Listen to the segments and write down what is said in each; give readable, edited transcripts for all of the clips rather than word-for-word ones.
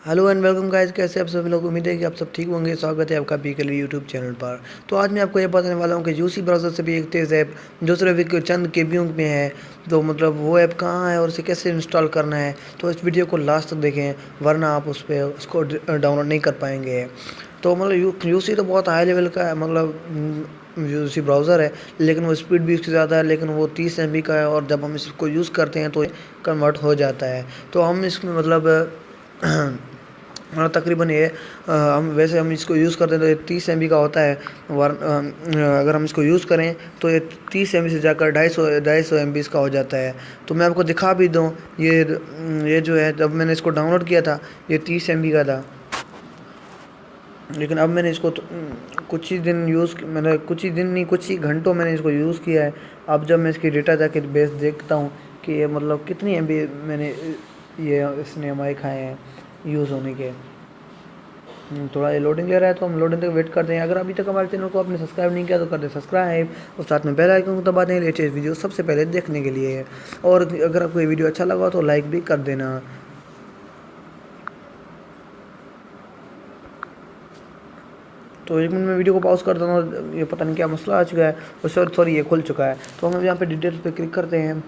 Hello and welcome guys, कैसे आप सभी लोग। उम्मीद है कि आप सब ठीक होंगे। स्वागत है आपका पी के लिए यूट्यूब चैनल पर। तो आज मैं आपको ये बताने वाला हूँ कि यूसी ब्राउज़र से भी एक तेज़ ऐप जो सिर्फ चंद केबियों में है, तो मतलब वो ऐप कहाँ है और उसे कैसे इंस्टॉल करना है। तो इस वीडियो को लास्ट तक देखें, वरना आप उसको डाउनलोड नहीं कर पाएंगे। तो मतलब यूसी तो बहुत हाई लेवल का है, मतलब यूसी ब्राउज़र है, लेकिन वो स्पीड भी इसकी ज़्यादा है, लेकिन वो 30 MB का है और जब हम इसको यूज़ करते हैं तो कन्वर्ट हो जाता है। तो हम इसमें मतलब तकरीबन ये हम इसको यूज़ करते हैं तो ये 30 MB का होता है। अगर हम इसको यूज़ करें तो ये 30 MB से जाकर 250 MB का हो जाता है। तो मैं आपको दिखा भी दूँ, ये जो है, जब मैंने इसको डाउनलोड किया था ये 30 MB का था, लेकिन अब मैंने इसको कुछ ही दिन मैंने कुछ ही दिन नहीं, कुछ ही घंटों मैंने इसको यूज़ किया है। अब जब मैं इसकी डेटा जाके बेस देखता हूँ कि ये मतलब कितनी MB मैंने ये इसने हमारे खाए हैं यूज़ होने के। थोड़ा ये लोडिंग ले रहा है तो हम लोडिंग तक वेट करते हैं। अगर अभी तक हमारे चैनल को आपने सब्सक्राइब नहीं किया तो कर दे सब्सक्राइब और साथ में बेल आइकन को दबा दें लेटेस्ट वीडियो सबसे पहले देखने के लिए। और अगर आपको ये वीडियो अच्छा लगा तो लाइक भी कर देना। तो 1 मिनट में वीडियो को पॉज कर देना। ये पता नहीं क्या मसला आ चुका है, और सॉरी ये खुल चुका है। तो हम यहाँ पे डिटेल्स पे क्लिक करते हैं।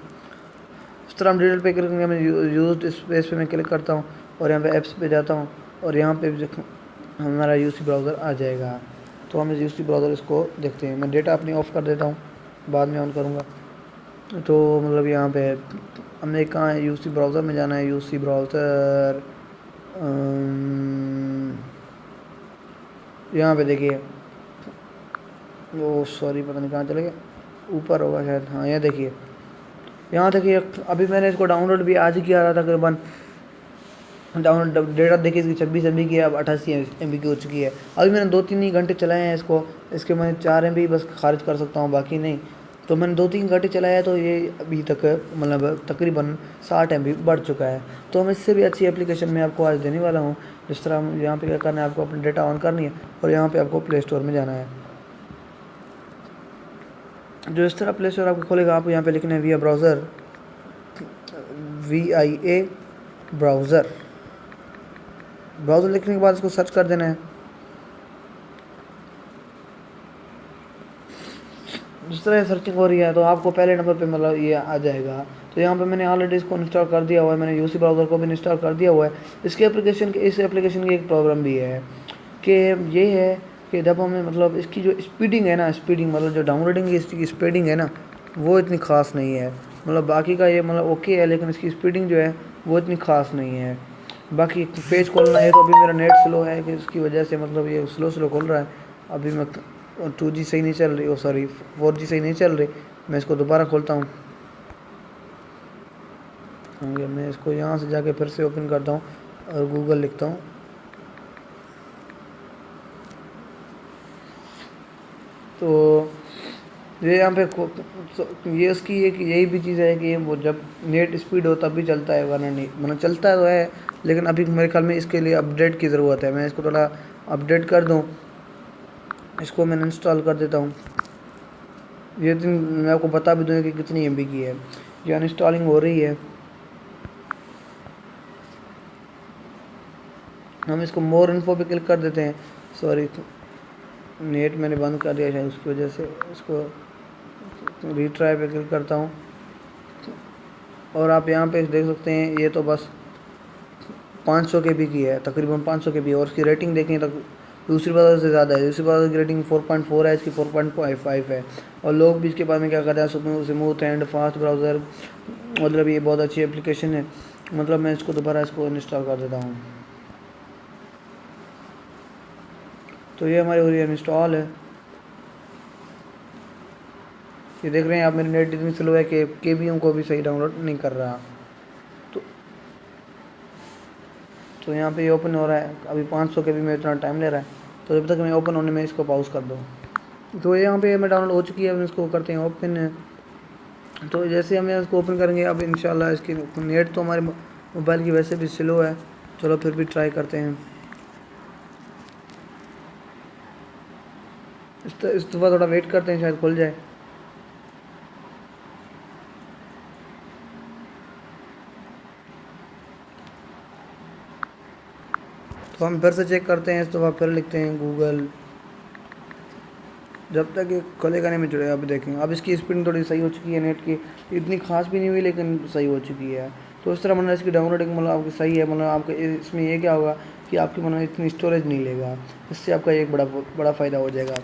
इस तरह हम डिटेल पे क्लिक करके मैं यूज स्पेस पे मैं क्लिक करता हूँ और यहाँ पे ऐप्स पे जाता हूँ और यहाँ पे हमारा यूसी ब्राउज़र आ जाएगा। तो हम इस यूसी ब्राउज़र इसको देखते हैं। मैं डेटा अपनी ऑफ़ कर देता हूँ, बाद में ऑन करूँगा। तो मतलब यहाँ पे हमने कहाँ है, यूसी ब्राउज़र में जाना है। यूसी ब्राउज़र यहाँ पे देखिए, वो सॉरी पता नहीं कहाँ चले गए, ऊपर होगा शायद। हाँ यहाँ देखिए, यहाँ देखिए अभी मैंने इसको डाउनलोड भी आज ही किया था तकरीबन। डाउनलोड डेटा देखिए इसकी 26 MB की है, अब 88 MB की हो चुकी है। अभी मैंने 2-3 ही घंटे चलाए हैं इसको। इसके मैं 4 MB बस खारिज कर सकता हूँ, बाकी नहीं। तो मैंने 2-3 घंटे चलाया है तो ये अभी तक मतलब तकरीबन 60 MB बढ़ चुका है। तो हम इससे भी अच्छी एप्लीकेशन मैं आपको आज देने वाला हूँ। जिस तरह हम यहाँ पे क्या करना है, आपको अपना डेटा ऑन करनी है और यहाँ पे आपको प्ले स्टोर में जाना है। जो इस तरह प्ले स्टोर आपको खोलेगा, आपको यहाँ पे लिखना है VIA browser, VIA browser. Browser लिखने के बाद इसको सर्च कर देना है। जिस तरह सर्चिंग हो रही है तो आपको पहले नंबर पे मतलब ये आ जाएगा। तो यहाँ पे मैंने ऑलरेडी इसको इंस्टॉल कर दिया हुआ है, मैंने यूसी ब्राउज़र को भी इंस्टॉल कर दिया हुआ है। इस एप्लीकेशन की एक प्रॉब्लम भी है कि ये है कि जब हमें मतलब इसकी जो स्पीडिंग है ना, मतलब जो डाउनलोडिंग की इसकी स्पीडिंग है ना, वो इतनी ख़ास नहीं है। मतलब बाकी का ये मतलब ओके है, लेकिन इसकी स्पीडिंग जो है वो इतनी ख़ास नहीं है। बाकी पेज खोलना है तो अभी मेरा नेट स्लो है कि इसकी वजह से मतलब ये स्लो खोल रहा है। अभी मैं 2G सही नहीं चल रही, ओ सॉरी 4G सही नहीं चल रही। मैं इसको दोबारा खोलता हूँ। मैं इसको यहाँ से जाके फिर से ओपन करता हूँ और गूगल लिखता हूँ। तो ये यहाँ पे ये उसकी एक यही भी चीज़ है कि वो जब नेट स्पीड हो तब भी चलता है, वरना नहीं। मतलब चलता तो है, लेकिन अभी मेरे ख्याल में इसके लिए अपडेट की ज़रूरत है। मैं इसको थोड़ा अपडेट कर दूँ। इसको मैंने इंस्टॉल कर देता हूँ। ये दिन मैं आपको बता भी दूँ कि कितनी MB की है। ये अनइंस्टॉलिंग हो रही है। हम इसको मोर इन्फो पे क्लिक कर देते हैं। सॉरी नेट मैंने बंद कर दिया शायद, उसकी वजह से। इसको रीट्राई पे क्लिक करता हूँ और आप यहाँ पे देख सकते हैं ये तो बस 500 KB की है, तकरीबन 500 KB। और इसकी रेटिंग देखें तो दूसरी ब्राउज़र से ज़्यादा है। दूसरी ब्राउज़र की रेटिंग 4.4 है, इसकी 4.55 है। और लोग भी इसके बारे में क्या कहते हैं, स्मूथ एंड फास्ट ब्राउज़र। मतलब ये बहुत अच्छी एप्लीकेशन है। मतलब मैं इसको दोबारा इंस्टॉल कर देता हूँ। तो ये हमारी हो रही है इंस्टॉल है। ये देख रहे हैं आप, मेरी नेट इतनी स्लो है कि केबीओं को भी सही डाउनलोड नहीं कर रहा। तो यहाँ पे ये ओपन हो रहा है। अभी 500 KB में इतना टाइम ले रहा है, तो जब तक मैं ओपन होने में इसको पॉज कर दूँ। तो यहाँ पे मैं डाउनलोड हो चुकी है। अब इसको करते हैं ओपन। तो जैसे हम इसको ओपन करेंगे, अब इंशाल्लाह इसकी नेट तो हमारे मोबाइल की वैसे भी स्लो है, चलो फिर भी ट्राई करते हैं। इस दफ़ा थोड़ा वेट करते हैं, शायद खुल जाए। تو ہم پھر سے چیک کرتے ہیں، اس دفعہ پھر لکھتے ہیں گوگل، جب تک یہ کھلے گا نہیں میں جڑے. اب دیکھیں اب اس کی اسپیڈ تھوڑی صحیح ہو چکی ہے نیٹ کی، اتنی خاص بھی نہیں ہوئی لیکن صحیح ہو چکی ہے. تو اس طرح اس کی ڈاؤن لوڈنگ آپ کی صحیح ہے. آپ کے اس میں یہ کیا ہوگا کہ آپ کی اتنی اسٹوریج نہیں لے گا، اس سے آپ کا ایک بڑا فائدہ ہو جائے گا.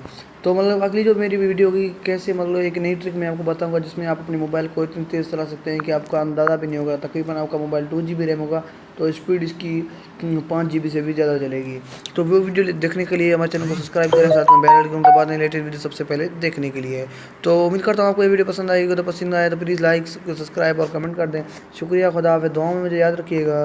تو اگلی جو میری ویڈیو ہوگی کیسے ایک نئی ٹرک میں آپ کو بتاؤں گا جس میں آپ اپنے موبائل کو اتنی تیز چلا سکتے ہیں کہ آپ کا اندازہ بھی نہیں ہوگا. تقریباً آپ کا موبائل 2 GB ریم ہوگا تو اسپیڈ اس کی 5 GB سے بھی زیادہ چلے گی. تو وہ ویڈیو دیکھنے کے لیے ہمارے چینل کو سبسکرائب کریں، ساتھ میں بیل آئیکن دبا دیں لیٹسٹ ویڈیو سب سے پہلے دیکھنے کے لیے. تو امید کرتا ہوں آپ کو یہ ویڈیو پسند آئے گی. تو پسند آئے تو پلیز لائک سبسکرائب اور کمنٹ کر دیں. شکریہ. خدا حافظ. دعاؤں میں مجھے یاد رکھیے گا.